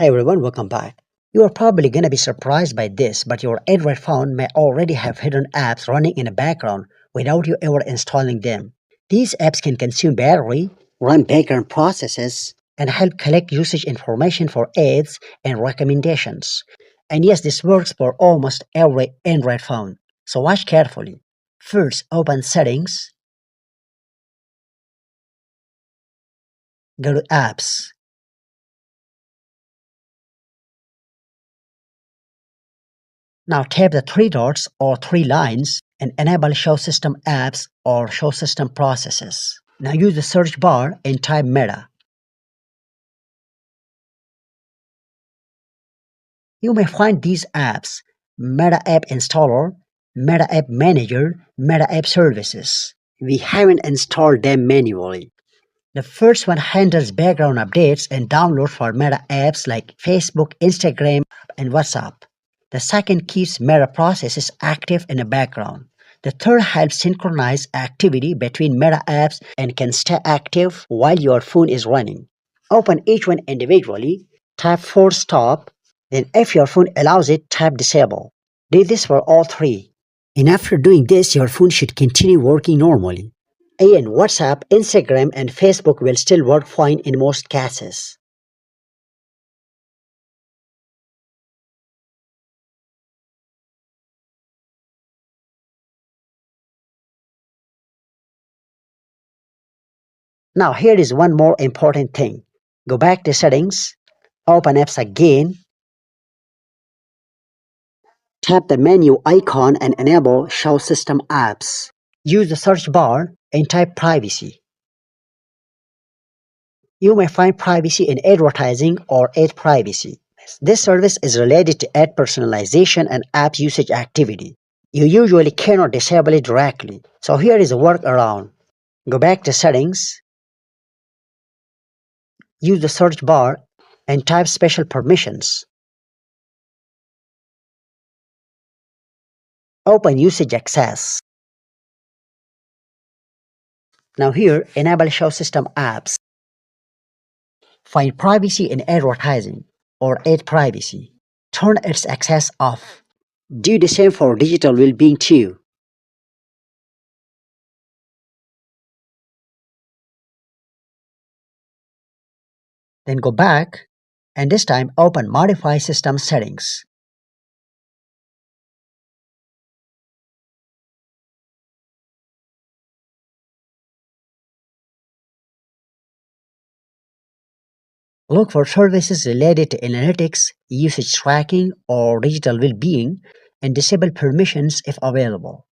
Hey everyone, welcome back. You are probably going to be surprised by this, but your Android phone may already have hidden apps running in the background without you ever installing them. These apps can consume battery, run background processes, and help collect usage information for ads and recommendations. And yes, this works for almost every Android phone. So watch carefully. First, open Settings, go to Apps. Now tap the three dots or three lines and enable Show System Apps or Show System Processes. Now use the search bar and type Meta. You may find these apps: Meta App Installer, Meta App Manager, Meta App Services. We haven't installed them manually. The first one handles background updates and downloads for Meta apps like Facebook, Instagram, and WhatsApp. The second keeps Meta processes active in the background. The third helps synchronize activity between Meta apps and can stay active while your phone is running. Open each one individually, tap Force Stop, then if your phone allows it, tap Disable. Do this for all three. And after doing this, your phone should continue working normally. And WhatsApp, Instagram, and Facebook will still work fine in most cases. Now here is one more important thing. Go back to Settings, open Apps again, tap the menu icon and enable Show System Apps. Use the search bar and type Privacy. You may find privacy in advertising or ad privacy. This service is related to ad personalization and app usage activity. You usually cannot disable it directly, so here is a workaround. Go back to Settings, use the search bar and type Special Permissions. Open Usage Access. Now here, enable Show System Apps. Find Privacy in Advertising or Ad Privacy. Turn its access off. Do the same for Digital Wellbeing too. Then go back and this time open Modify System Settings. Look for services related to analytics, usage tracking, or digital well-being, and disable permissions if available.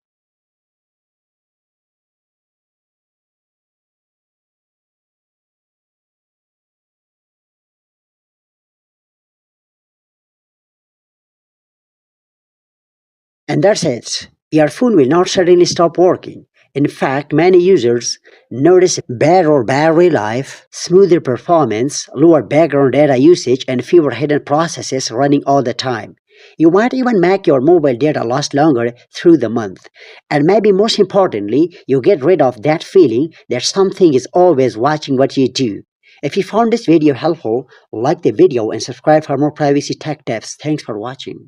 And that's it. Your phone will not suddenly stop working. In fact, many users notice better battery life, smoother performance, lower background data usage, and fewer hidden processes running all the time. You might even make your mobile data last longer through the month. And maybe most importantly, you get rid of that feeling that something is always watching what you do. If you found this video helpful, like the video and subscribe for more privacy tech tips. Thanks for watching.